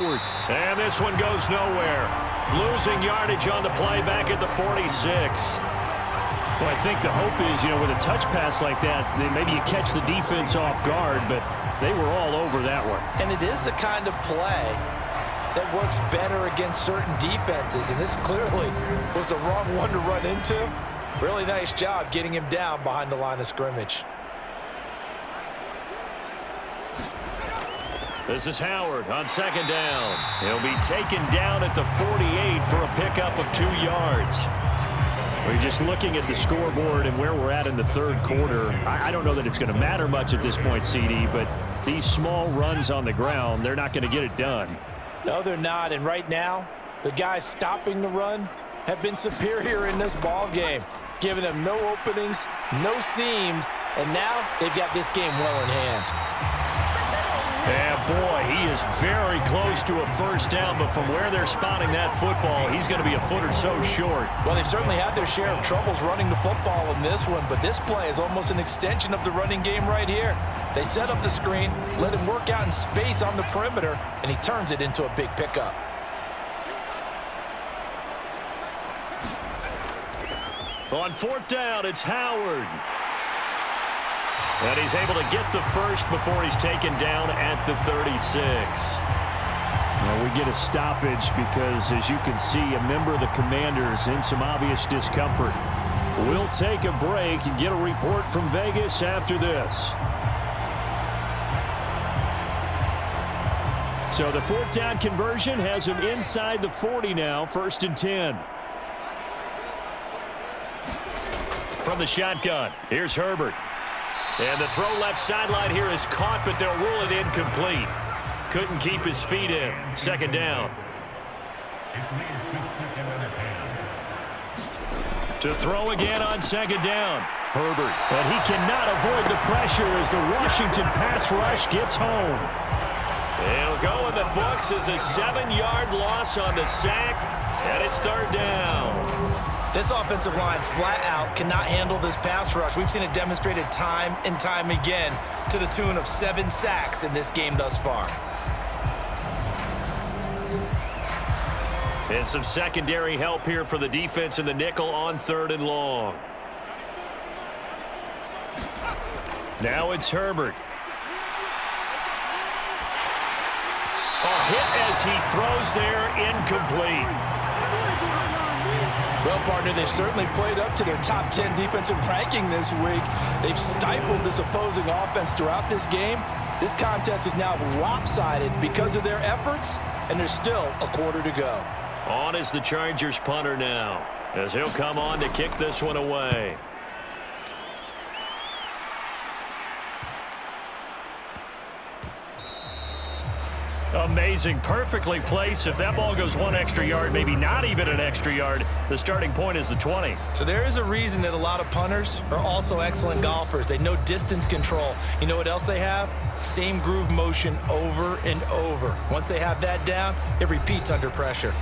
And this one goes nowhere. Losing yardage on the play back at the 46. Well, I think the hope is, with a touch pass like that, maybe you catch the defense off guard, but they were all over that one. And it is the kind of play that works better against certain defenses, and this clearly was the wrong one to run into. Really nice job getting him down behind the line of scrimmage. This is Howard on second down. He'll be taken down at the 48 for a pickup of 2 yards. We're just looking at the scoreboard and where we're at in the third quarter. I don't know that it's going to matter much at this point, CD, but these small runs on the ground, they're not going to get it done. No, they're not, and right now, the guys stopping the run have been superior in this ball game, giving them no openings, no seams, and now they've got this game well in hand. Yeah, boy, he is very close to a first down, but from where they're spotting that football, he's going to be a foot or so short. Well, they've certainly had their share of troubles running the football in this one, but this play is almost an extension of the running game right here. They set up the screen, let him work out in space on the perimeter, and he turns it into a big pickup. On fourth down, it's Howard. And he's able to get the first before he's taken down at the 36. Well, we get a stoppage because, as you can see, a member of the Commanders in some obvious discomfort. We'll take a break and get a report from Vegas after this. So the fourth down conversion has him inside the 40 now, 1st and 10. From the shotgun, here's Herbert. And the throw left sideline here is caught, but they'll rule it incomplete. Couldn't keep his feet in. Second down. To throw again on second down. Herbert. But he cannot avoid the pressure as the Washington pass rush gets home. It'll go in the books as a 7-yard loss on the sack, and it's third down. This offensive line flat out cannot handle this pass rush. We've seen it demonstrated time and time again to the tune of 7 sacks in this game thus far. And some secondary help here for the defense in the nickel on 3rd and long. Now it's Herbert. A hit as he throws there, incomplete. Well, partner, they've certainly played up to their top 10 defensive ranking this week. They've stifled this opposing offense throughout this game. This contest is now lopsided because of their efforts, and there's still a quarter to go. On is the Chargers punter now, as he'll come on to kick this one away. Amazing, perfectly placed. If that ball goes 1 extra yard, maybe not even an extra yard, the starting point is the 20. So there is a reason that a lot of punters are also excellent golfers. They know distance control. You know what else they have? Same groove motion over and over. Once they have that down, it repeats under pressure.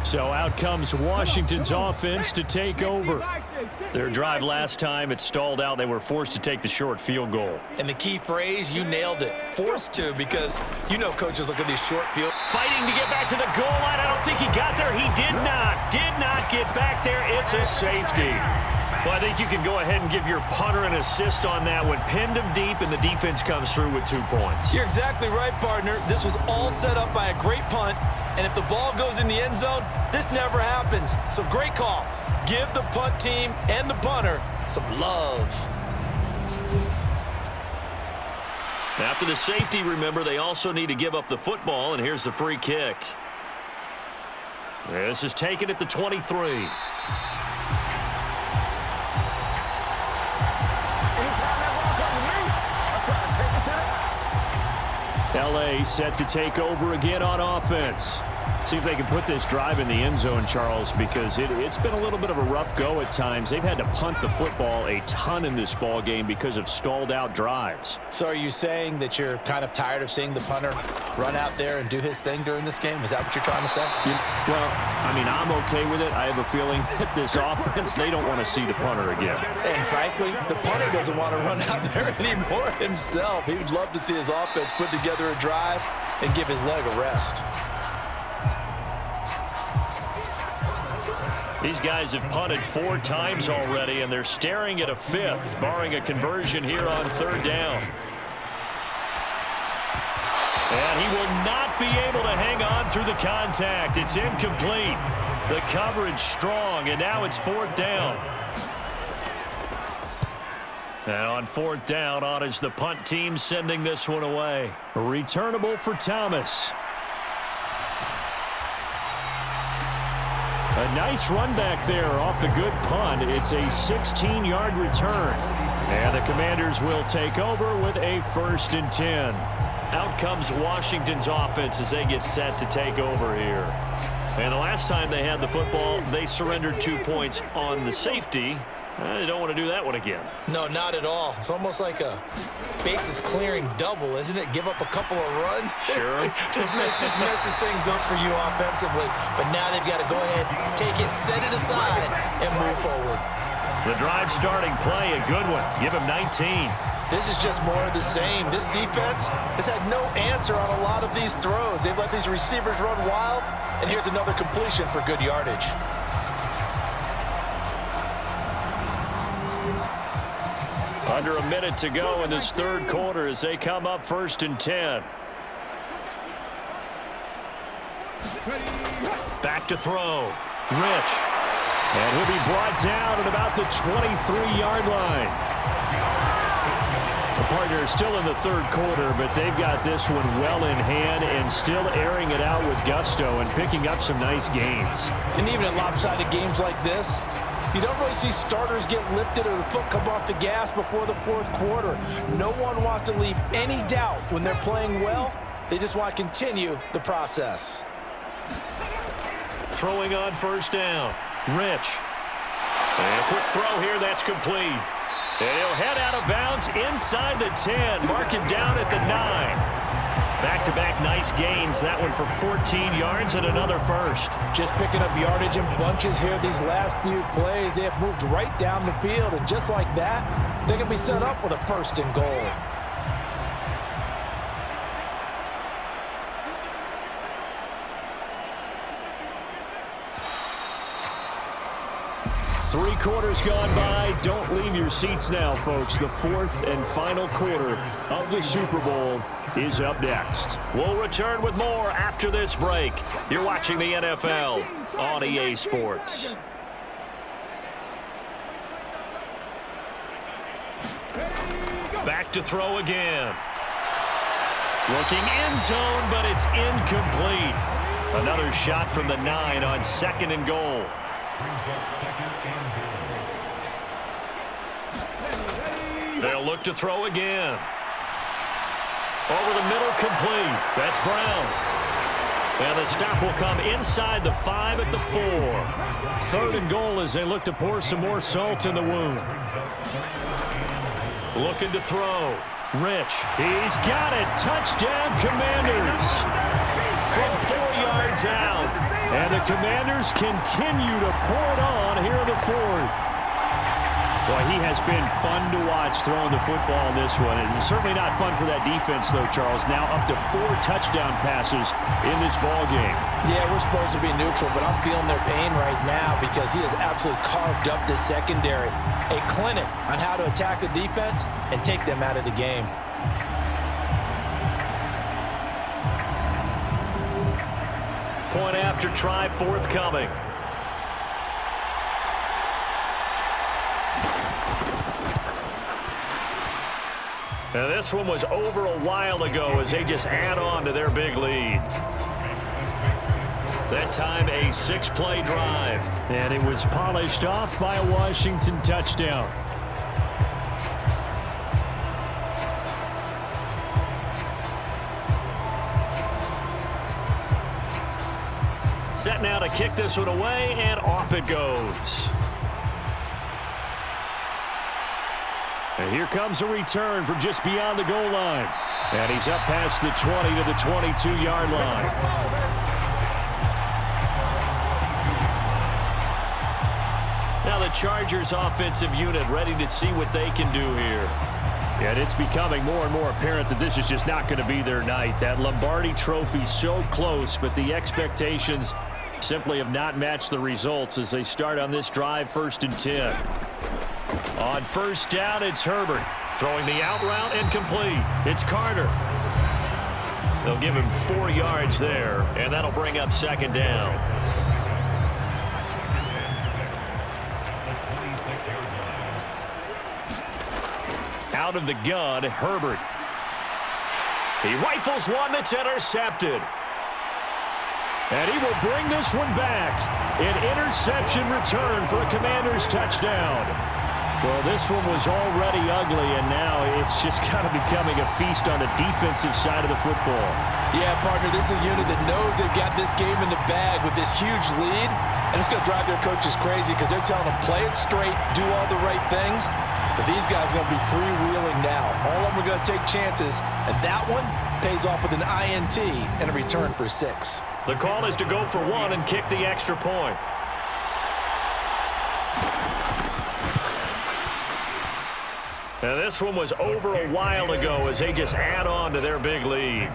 So out comes Washington's offense to take over. Their drive last time, it stalled out. They were forced to take the short field goal. And the key phrase, you nailed it. Forced to, because you know coaches look at these short field. Fighting to get back to the goal line. I don't think he got there. He did not get back there. It's a safety. Well, I think you can go ahead and give your punter an assist on that one. Pinned him deep, and the defense comes through with 2 points. You're exactly right, partner. This was all set up by a great punt, and if the ball goes in the end zone, this never happens. So great call. Give the punt team and the punter some love. After the safety, remember, they also need to give up the football, and here's the free kick. This is taken at the 23. LA set to take over again on offense. See if they can put this drive in the end zone, Charles, because it's been a little bit of a rough go at times. They've had to punt the football a ton in this ball game because of stalled-out drives. So are you saying that you're kind of tired of seeing the punter run out there and do his thing during this game? Is that what you're trying to say? Well, I mean, I'm okay with it. I have a feeling that this offense, they don't want to see the punter again. And frankly, the punter doesn't want to run out there anymore himself. He would love to see his offense put together a drive and give his leg a rest. These guys have punted 4 times already, and they're staring at a 5th, barring a conversion here on 3rd down. And he will not be able to hang on through the contact. It's incomplete. The coverage strong, and now it's 4th down. And on 4th down, on is the punt team sending this one away. Returnable for Thomas. A nice run back there off the good punt. It's a 16-yard return. And the Commanders will take over with a 1st and 10. Out comes Washington's offense as they get set to take over here. And the last time they had the football, they surrendered 2 points on the safety. They don't want to do that one again. No, not at all. It's almost like a bases clearing double, isn't it? Give up a couple of runs. Sure. just messes things up for you offensively. But now they've got to go ahead, take it, set it aside, and move forward. The drive starting play, a good one. Give him 19. This is just more of the same. This defense has had no answer on a lot of these throws. They've let these receivers run wild, and here's another completion for good yardage. Under a minute to go in this 3rd quarter as they come up 1st and 10. Back to throw. Rich. And he'll be brought down at about the 23-yard line. The partner is still in the 3rd quarter, but they've got this one well in hand and still airing it out with gusto and picking up some nice gains. And even in lopsided games like this, you don't really see starters get lifted or the foot come off the gas before the 4th quarter. No one wants to leave any doubt when they're playing well. They just want to continue the process. Throwing on 1st down. Rich. And a quick throw here. That's complete. And he'll head out of bounds inside the 10. Mark him down at the 9. Back-to-back nice gains. That one for 14 yards and another 1st. Just picking up yardage in bunches here these last few plays. They have moved right down the field, and just like that, they're going to be set up with a 1st and goal. Three quarters gone by. Don't leave your seats now, folks. The 4th and final quarter of the Super Bowl is up next. We'll return with more after this break. You're watching the NFL on EA Sports. Back to throw again. Looking end zone, but it's incomplete. Another shot from the 9 on 2nd and goal. They'll look to throw again. Over the middle, complete. That's Brown. And the stop will come inside the 5 at the 4. 3rd and goal as they look to pour some more salt in the wound. Looking to throw. Rich. He's got it. Touchdown, Commanders. From 4 yards out. And the Commanders continue to pour it on here in the 4th. Boy, he has been fun to watch throwing the football in this one. It's certainly not fun for that defense, though, Charles. Now up to 4 touchdown passes in this ball game. Yeah, we're supposed to be neutral, but I'm feeling their pain right now because he has absolutely carved up this secondary. A clinic on how to attack a defense and take them out of the game. Point after try forthcoming. Now this one was over a while ago as they just add on to their big lead. That time a 6-play drive. And it was polished off by a Washington touchdown. Set now to kick this one away, and off it goes. And here comes a return from just beyond the goal line. And he's up past the 20 to the 22-yard line. Now the Chargers offensive unit ready to see what they can do here. And it's becoming more and more apparent that this is just not going to be their night. That Lombardi trophy so close, but the expectations simply have not matched the results as they start on this drive, 1st and 10. On first down, it's Herbert. Throwing the out route and complete. It's Carter. They'll give him 4 yards there, and that'll bring up 2nd down. Out of the gun, Herbert. He rifles one that's intercepted. And he will bring this one back. An interception return for a Commanders touchdown. Well, this one was already ugly, and now it's just kind of becoming a feast on the defensive side of the football. Yeah, partner, this is a unit that knows they've got this game in the bag with this huge lead, and it's going to drive their coaches crazy because they're telling them play it straight, do all the right things, but these guys are going to be freewheeling now. All of them are going to take chances, and that one pays off with an INT and a return for 6. The call is to go for 1 and kick the extra point. Now this one was over a while ago as they just add on to their big lead.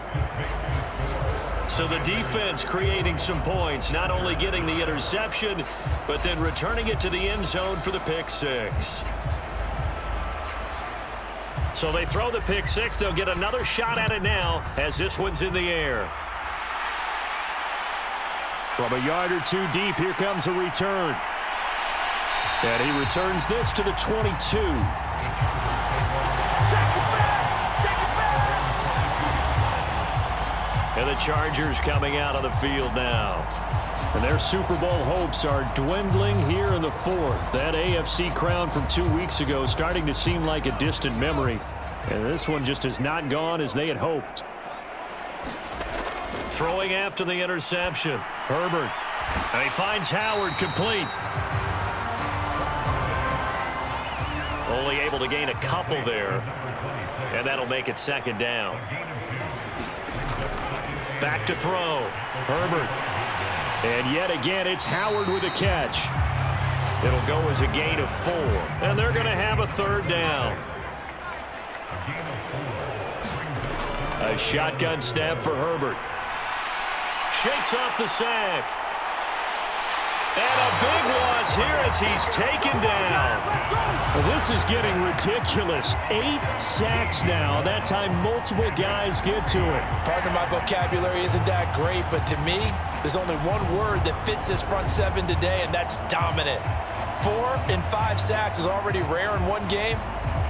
So the defense creating some points, not only getting the interception, but then returning it to the end zone for the pick 6. So they throw the pick 6. They'll get another shot at it now as this one's in the air. From a yard or 2 deep, here comes a return. And he returns this to the 22. And the Chargers coming out of the field now. And their Super Bowl hopes are dwindling here in the 4th. That AFC crown from 2 weeks ago starting to seem like a distant memory. And this one just has not gone as they had hoped. Throwing after the interception. Herbert. And he finds Howard complete. Only able to gain a couple there. And that'll make it 2nd down. Back to throw. Herbert. And yet again, it's Howard with a catch. It'll go as a gain of 4. And they're going to have a 3rd down. A shotgun snap for Herbert. Shakes off the sack. And a big loss here as he's taken down. Well, this is getting ridiculous. 8 sacks now. That time multiple guys get to it. Partner, my vocabulary isn't that great, but to me, there's only one word that fits this front 7 today, and that's dominant. 4 and 5 sacks is already rare in one game.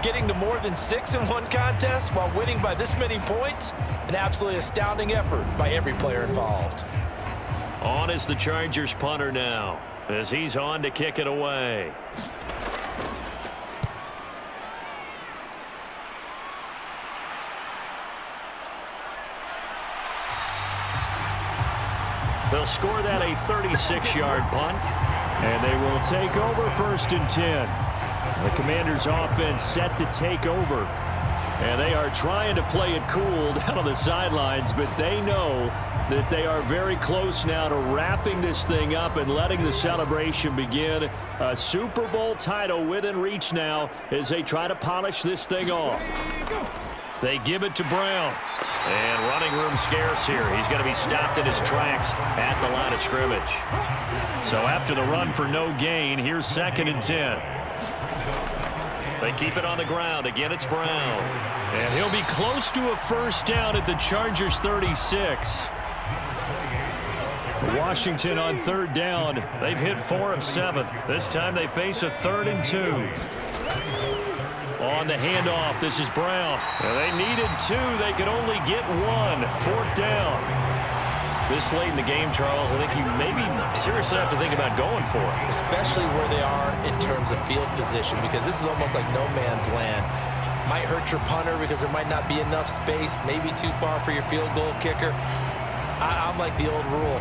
Getting to more than 6 in one contest while winning by this many points, an absolutely astounding effort by every player involved. On is the Chargers punter now as he's on to kick it away. They'll score that a 36-yard punt. And they will take over 1st and 10. The Commanders' offense set to take over. And they are trying to play it cool down on the sidelines, but they know that they are very close now to wrapping this thing up and letting the celebration begin. A Super Bowl title within reach now as they try to polish this thing off. They give it to Brown. And running room scarce here. He's going to be stopped in his tracks at the line of scrimmage. So after the run for no gain, here's 2nd and 10. They keep it on the ground. Again, it's Brown. And he'll be close to a 1st down at the Chargers' 36. Washington on 3rd down. They've hit 4 of 7. This time they face a 3rd and 2. On the handoff, this is Brown. Well, they needed 2. They could only get 1. 4th down. This late in the game, Charles, I think you maybe seriously have to think about going for it. Especially where they are in terms of field position, because this is almost like no man's land. Might hurt your punter because there might not be enough space, maybe too far for your field goal kicker. I'm like the old rule.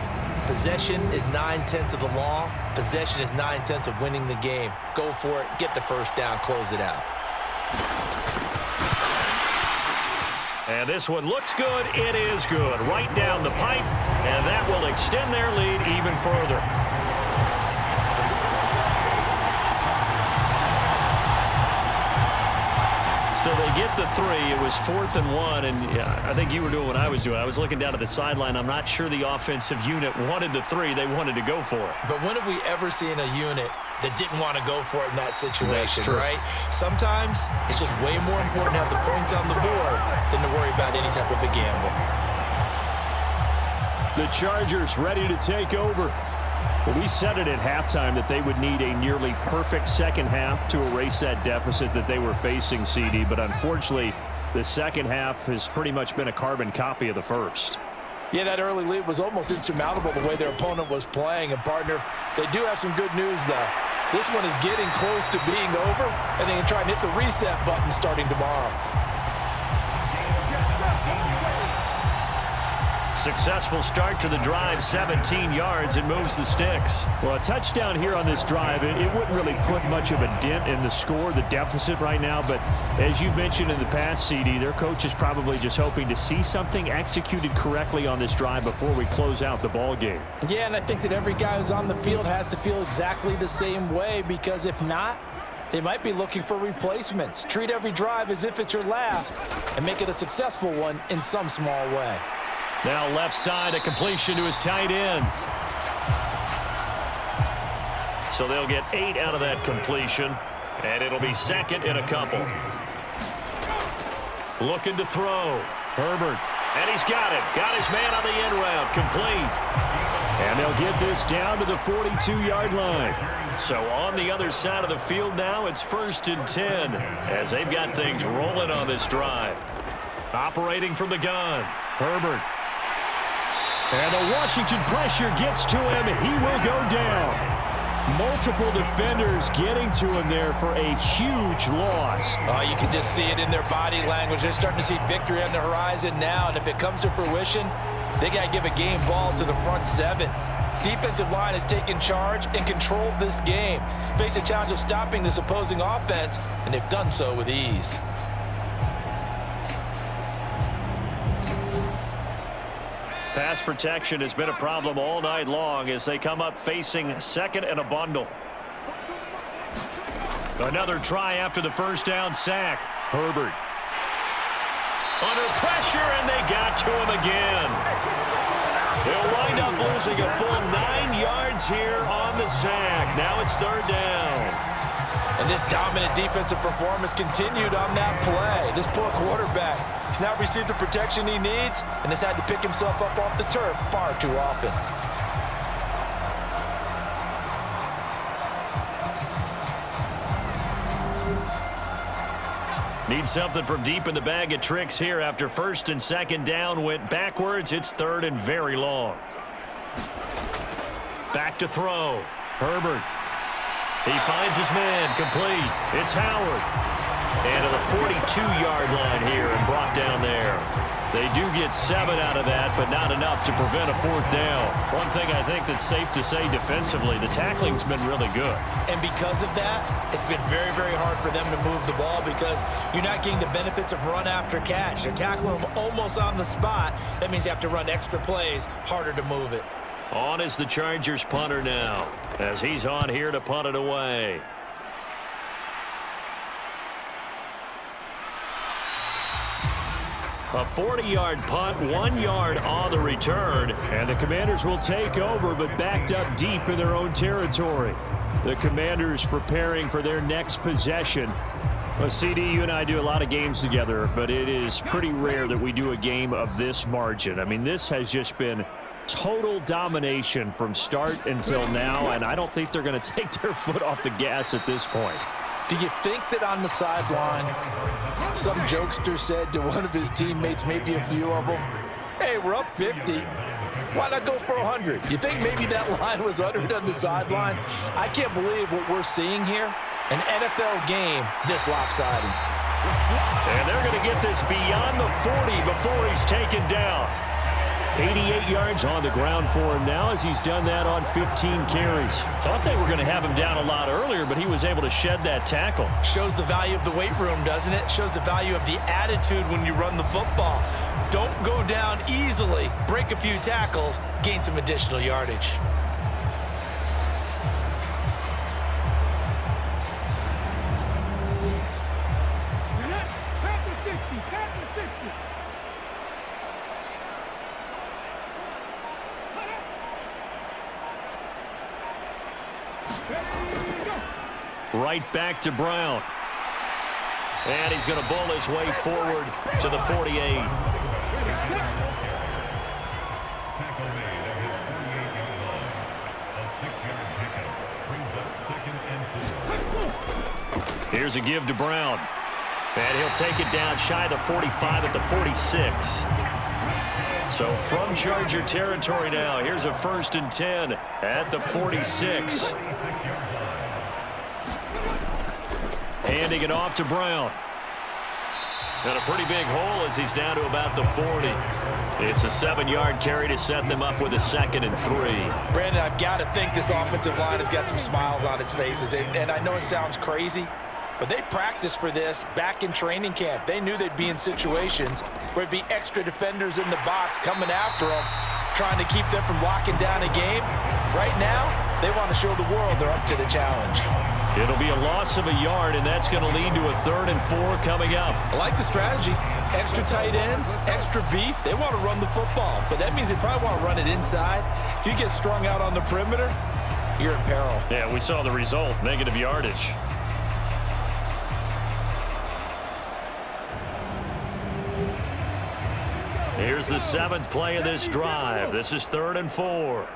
Possession is 9/10 of the law. Possession is 9/10 of winning the game. Go for it. Get the first down. Close it out. And this one looks good. It is good. Right down the pipe. And that will extend their lead even further. So they get the 3. It was 4th and 1, and yeah, I think you were doing what I was doing. I was looking down at the sideline. I'm not sure the offensive unit wanted the 3. They wanted to go for it. But when have we ever seen a unit that didn't want to go for it in that situation, true. right? Sometimes it's just way more important to have the points on the board than to worry about any type of a gamble. The Chargers ready to take over. Well, we said it at halftime that they would need a nearly perfect second half to erase that deficit that they were facing, CD. But unfortunately, the second half has pretty much been a carbon copy of the first. Yeah, that early lead was almost insurmountable the way their opponent was playing. And, partner, they do have some good news, though. This one is getting close to being over, and they can try and hit the reset button starting tomorrow. Successful start to the drive, 17 yards, and moves the sticks. Well, a touchdown here on this drive, it wouldn't really put much of a dent in the score, the deficit right now. But as you mentioned in the past, CD, their coach is probably just hoping to see something executed correctly on this drive before we close out the ball game. Yeah, and I think that every guy who's on the field has to feel exactly the same way, because if not, they might be looking for replacements. Treat every drive as if it's your last and make it a successful one in some small way. Now left side, a completion to his tight end. So they'll get 8 out of that completion, and it'll be second in a couple. Looking to throw. Herbert, and he's got it. Got his man on the end route, complete. And they'll get this down to the 42-yard line. So on the other side of the field now, it's 1st and 10 as they've got things rolling on this drive. Operating from the gun, Herbert. And the Washington pressure gets to him. He will go down. Multiple defenders getting to him there for a huge loss. You can just see it in their body language. They're starting to see victory on the horizon now, and if it comes to fruition, they got to give a game ball to the front 7. Defensive line has taken charge and controlled this game. Face a challenge of stopping this opposing offense, and they've done so with ease. Pass protection has been a problem all night long as they come up facing 2nd and a bundle. Another try after the first down sack. Herbert. Under pressure, and they got to him again. They'll wind up losing a full 9 yards here on the sack. Now it's 3rd down. And this dominant defensive performance continued on that play. This poor quarterback has now received the protection he needs and has had to pick himself up off the turf far too often. Need something from deep in the bag of tricks here after 1st and 2nd down went backwards. It's 3rd and very long. Back to throw. Herbert. He finds his man, complete. It's Howard. And to the 42-yard line here and brought down there. They do get 7 out of that, but not enough to prevent a 4th down. One thing I think that's safe to say defensively, the tackling's been really good. And because of that, it's been very, very hard for them to move the ball because you're not getting the benefits of run after catch. They're tackling them almost on the spot. That means you have to run extra plays, harder to move it. On is the Chargers punter now, as he's on here to punt it away. A 40-yard punt, 1 yard on the return. And the Commanders will take over, but backed up deep in their own territory. The Commanders preparing for their next possession. Well, CD, you and I do a lot of games together, but it is pretty rare that we do a game of this margin. I mean, this has just been total domination from start until now, and I don't think they're going to take their foot off the gas at this point. Do you think that on the sideline, some jokester said to one of his teammates, maybe a few of them, hey, we're up 50. Why not go for 100? You think maybe that line was uttered on the sideline? I can't believe what we're seeing here. An NFL game this lopsided. And they're going to get this beyond the 40 before he's taken down. 88 yards on the ground for him now as he's done that on 15 carries. Thought they were going to have him down a lot earlier, but he was able to shed that tackle. Shows the value of the weight room, doesn't it? Shows the value of the attitude when you run the football. Don't go down easily. Break a few tackles. Gain some additional yardage. Right back to Brown. And he's going to bowl his way forward to the 48. Here's a give to Brown. And he'll take it down shy of the 45 at the 46. So from Charger territory now, here's a 1st and 10 at the 46. Handing it off to Brown. And a pretty big hole as he's down to about the 40. It's a 7-yard carry to set them up with a 2nd and 3. Brandon, I've got to think this offensive line has got some smiles on its faces. And I know it sounds crazy, but they practiced for this back in training camp. They knew they'd be in situations where it'd be extra defenders in the box coming after them, trying to keep them from locking down a game. Right now, they want to show the world they're up to the challenge. It'll be a loss of a yard, and that's going to lead to a 3rd and 4 coming up. I like the strategy. Extra tight ends, extra beef. They want to run the football, but that means they probably want to run it inside. If you get strung out on the perimeter, you're in peril. Yeah, we saw the result, negative yardage. Here's the 7th play of this drive. This is 3rd and 4.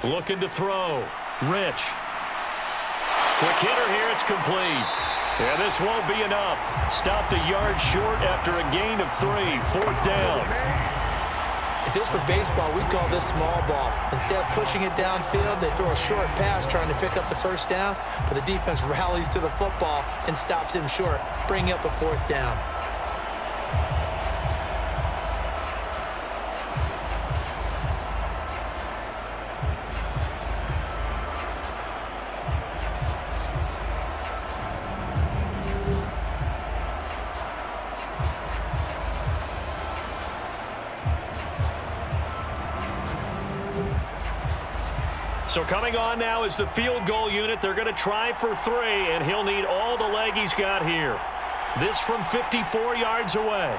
Looking to throw. Rich. Quick hitter here. It's complete. Yeah, this won't be enough. Stopped a yard short after a gain of 3. 4th down. If this were baseball, we'd call this small ball. Instead of pushing it downfield, they throw a short pass trying to pick up the 1st down, but the defense rallies to the football and stops him short, bringing up a 4th down. So coming on now is the field goal unit. They're going to try for 3, and he'll need all the leg he's got here. This from 54 yards away.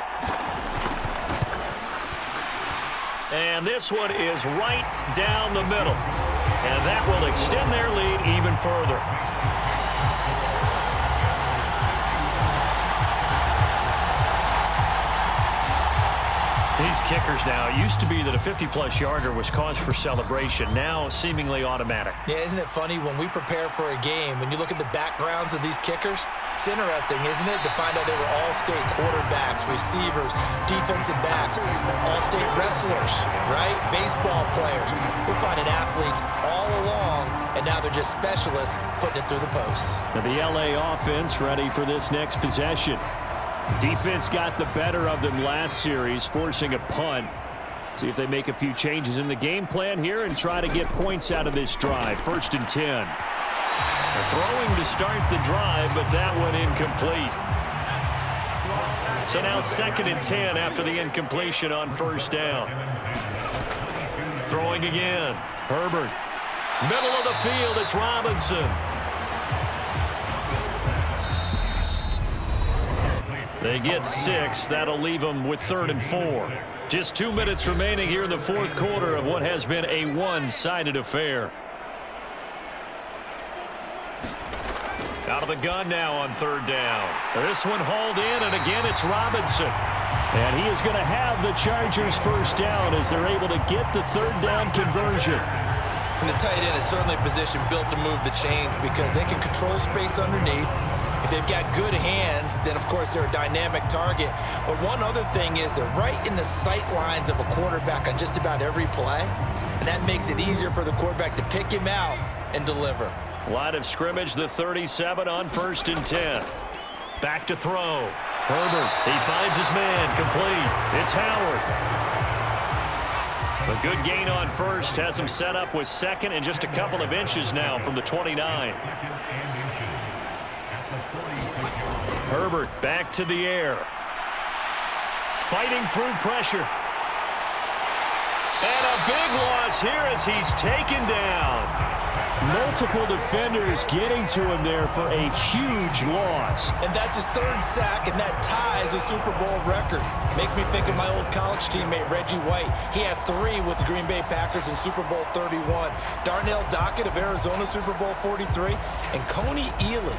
And this one is right down the middle. And that will extend their lead even further. These kickers now, it used to be that a 50-plus yarder was cause for celebration. Now, seemingly automatic. Yeah, isn't it funny when we prepare for a game, when you look at the backgrounds of these kickers, it's interesting, isn't it, to find out they were all-state quarterbacks, receivers, defensive backs, all-state wrestlers, right? Baseball players. We're finding athletes all along, and now they're just specialists putting it through the posts. Now the LA offense ready for this next possession. Defense got the better of them last series, forcing a punt. See if they make a few changes in the game plan here and try to get points out of this drive. 1st and 10. They're throwing to start the drive, but that one incomplete. So now 2nd and 10 after the incompletion on 1st down. Throwing again. Herbert. Middle of the field, it's Robinson. They get 6. That'll leave them with 3rd and 4. Just 2 minutes remaining here in the 4th quarter of what has been a one-sided affair. Out of the gun now on 3rd down. This one hauled in, and again it's Robinson. And he is going to have the Chargers 1st down as they're able to get the 3rd down conversion. And the tight end is certainly a position built to move the chains because they can control space underneath. If they've got good hands, then, of course, they're a dynamic target. But one other thing is they're right in the sight lines of a quarterback on just about every play, and that makes it easier for the quarterback to pick him out and deliver. Line of scrimmage, the 37 on 1st and 10. Back to throw. Herbert, he finds his man, complete. It's Howard. A good gain on first, has him set up with second and just a couple of inches now from the 29. Herbert back to the air. Fighting through pressure. And a big loss here as he's taken down. Multiple defenders getting to him there for a huge loss. And that's his 3rd sack, and that ties a Super Bowl record. Makes me think of my old college teammate, Reggie White. He had 3 with the Green Bay Packers in Super Bowl 31. Darnell Dockett of Arizona, Super Bowl 43. And Coney Ealy,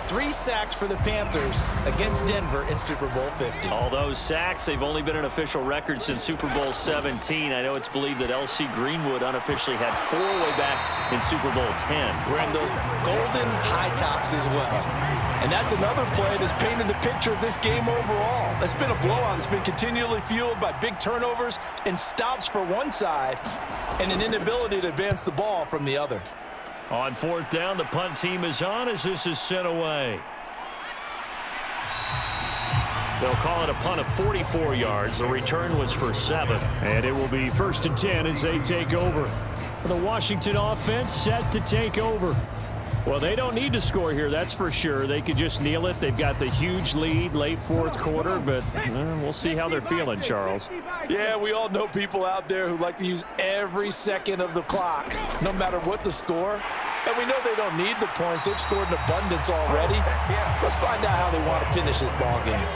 3 sacks for the Panthers against Denver in Super Bowl 50. All those sacks, they've only been an official record since Super Bowl 17. I know it's believed that L.C. Greenwood unofficially had 4 way back in Super Bowl 10. Wearing those golden high tops as well. And that's another play that's painted the picture of this game overall. It's been a blowout. It's been continually fueled by big turnovers and stops for one side and an inability to advance the ball from the other. On 4th down, the punt team is on as this is sent away. They'll call it a punt of 44 yards. The return was for 7. And it will be 1st and 10 as they take over. The Washington offense set to take over. Well, they don't need to score here, that's for sure. They could just kneel it. They've got the huge lead late 4th quarter, but we'll see how they're feeling, Charles. Yeah, we all know people out there who like to use every second of the clock, no matter what the score. And we know they don't need the points. They've scored in abundance already. Let's find out how they want to finish this ball game.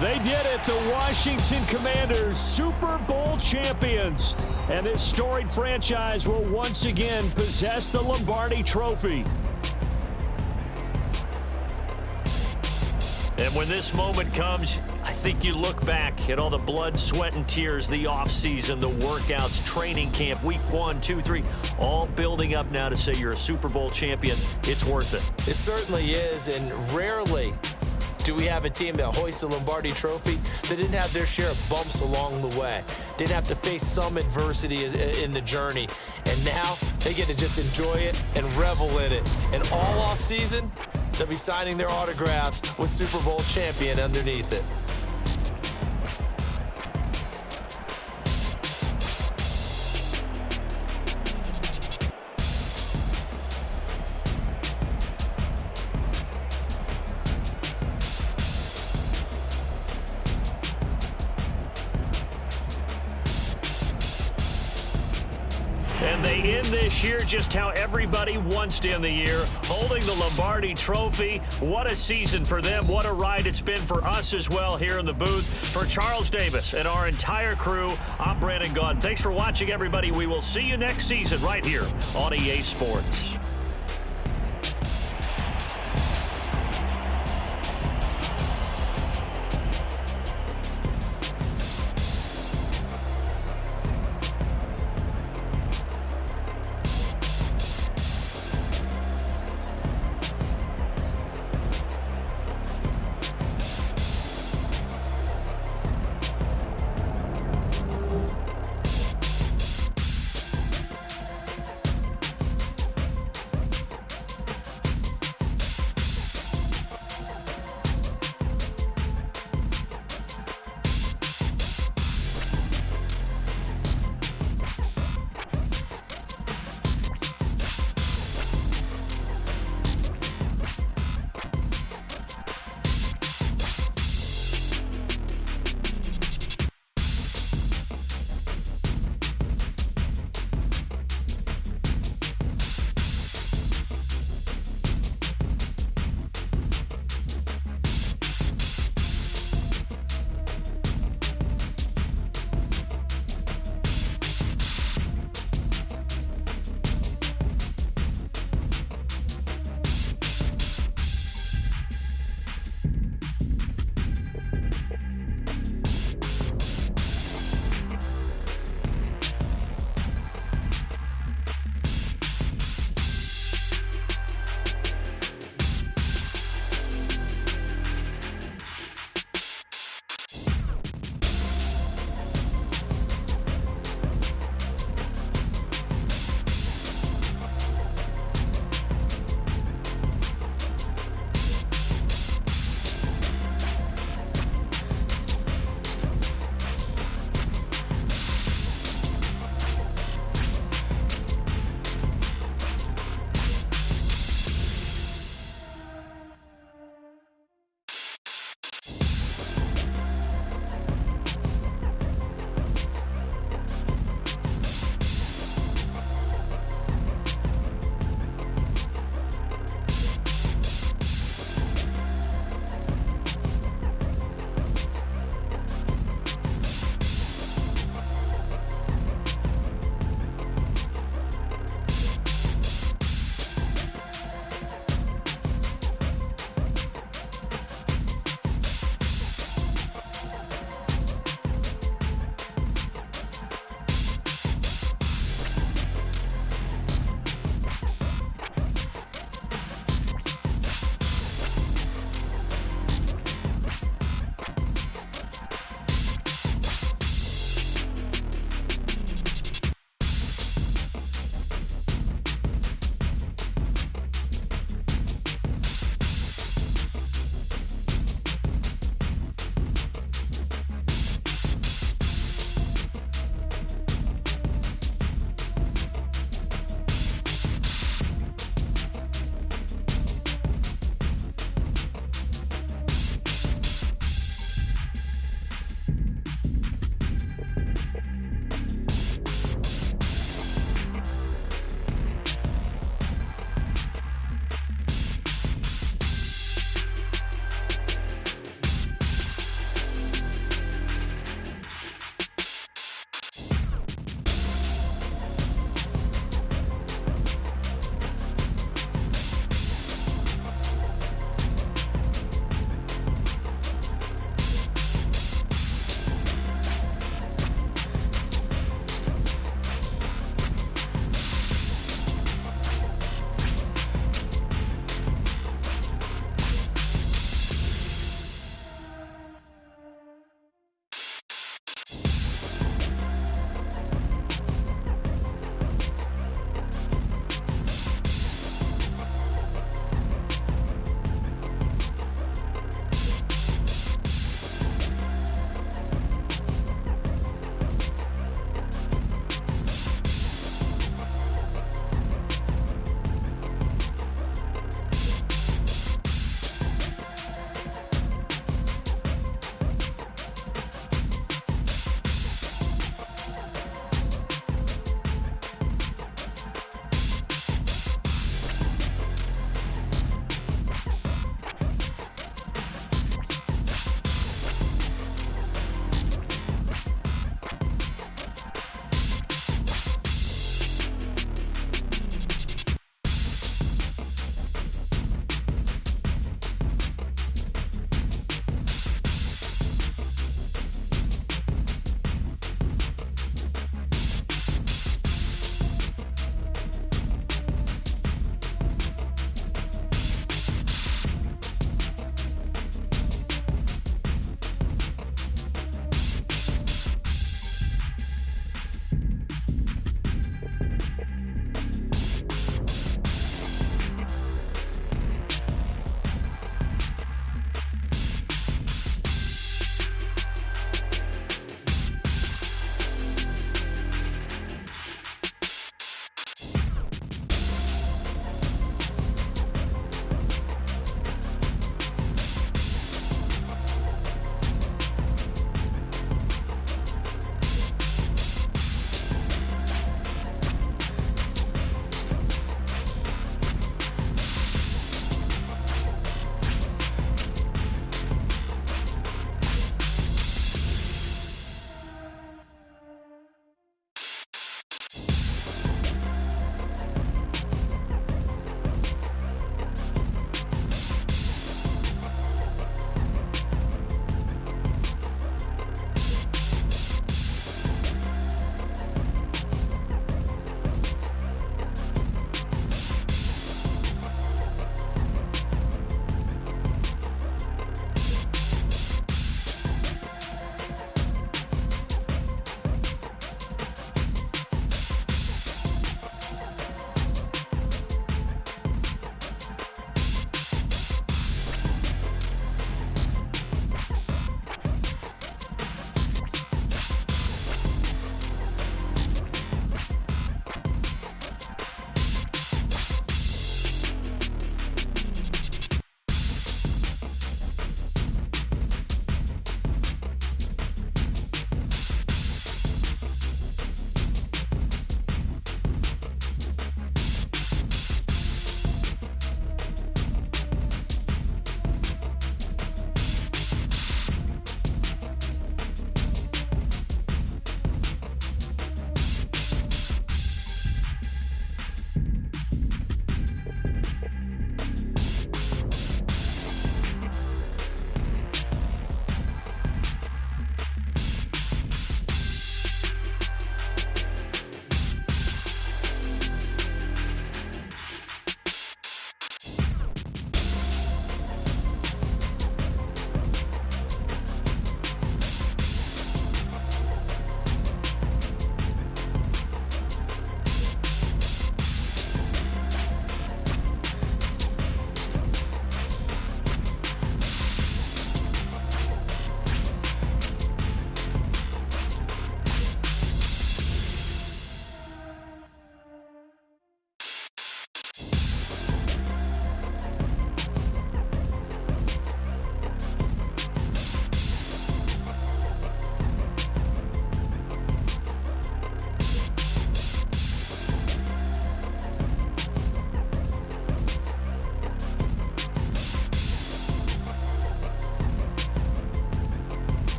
They did it. The Washington Commanders, Super Bowl champions. And this storied franchise will once again possess the Lombardi Trophy. And when this moment comes, I think you look back at all the blood, sweat, and tears, the offseason, the workouts, training camp, week 1, 2, 3, all building up now to say you're a Super Bowl champion. It's worth it. It certainly is, and rarely do we have a team that hoists the Lombardi Trophy that didn't have their share of bumps along the way, didn't have to face some adversity in the journey, and now they get to just enjoy it and revel in it. And all off season, they'll be signing their autographs with Super Bowl champion underneath it. And they end this year just how everybody wants to end the year, holding the Lombardi Trophy. What a season for them. What a ride it's been for us as well here in the booth. For Charles Davis and our entire crew, I'm Brandon Gaudin. Thanks for watching, everybody. We will see you next season right here on EA Sports.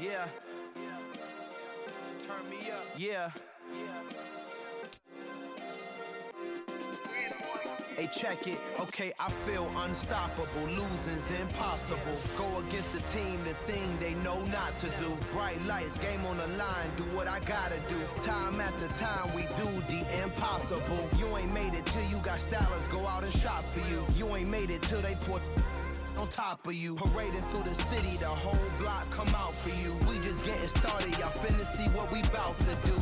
Yeah. Turn me up. Yeah. Hey, check it. Okay, I feel unstoppable. Losing's impossible. Go against the team, the thing they know not to do. Bright lights, game on the line, do what I gotta do. Time after time, we do the impossible. You ain't made it till you got stylists go out and shop for you. You ain't made it till they put on top of you. Parading through the city, the whole block come out for you. We just getting started, y'all finna see what we bout to do.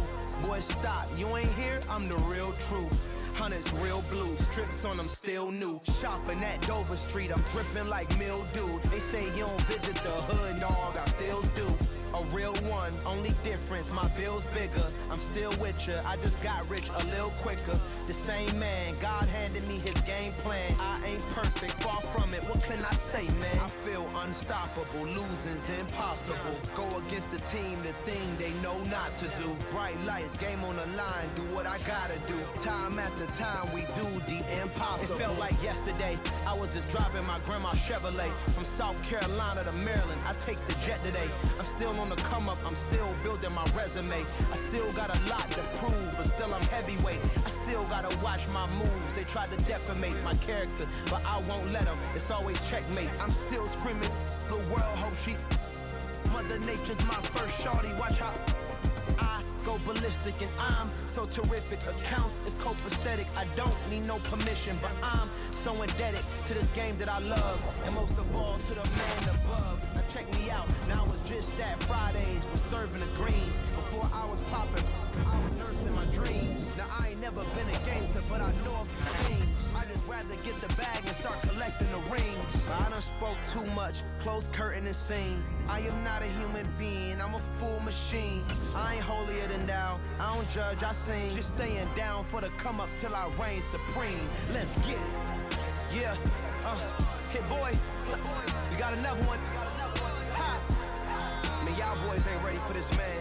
Boy, stop, you ain't here, I'm the real truth. Hunters, real blues, strips on them still new. Shopping at Dover Street, I'm dripping like mildew. They say you don't visit the hood, dog, I still do. A real one, only difference, my bill's bigger. I'm still with ya, I just got rich a little quicker. The same man, God handed me his game plan. I ain't perfect, far from it, what can I say, man? I feel unstoppable, losing's impossible. Go against the team, the thing they know not to do. Bright lights, game on the line, do what I gotta do. Time after time, we do the impossible. It felt like yesterday, I was just driving my grandma's Chevrolet. From South Carolina to Maryland, I take the jet today. I'm still on the come up, I'm still building my resume. I still got a lot to prove, but still I'm heavyweight. I still gotta watch my moves. They tried to defamate my character, but I won't let them. It's always checkmate. I'm still screaming, the world hope she. Mother Nature's my first shorty, watch how I go ballistic and I'm so terrific. Accounts is copacetic, I don't need no permission, but I'm so indebted to this game that I love, and most of all to the man above. Now check me out, now it's just that Fridays was serving the greens. Before I was popping, I was nursing my dreams. Now I ain't never been a gangster, but I know a few things. I just rather get the bag and start collecting the rings. But I done spoke too much, close curtain and scene. I am not a human being, I'm a full machine. I ain't holier than thou, I don't judge, I sing. Just staying down for the come up till I reign supreme. Let's get it. Yeah, hit boy, we got another one. Ha! Man, y'all boys ain't ready for this, man.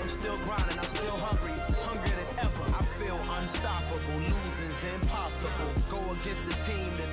I'm still grinding, I'm still hungry, hungrier than ever. I feel unstoppable, losing's impossible. Go against the team that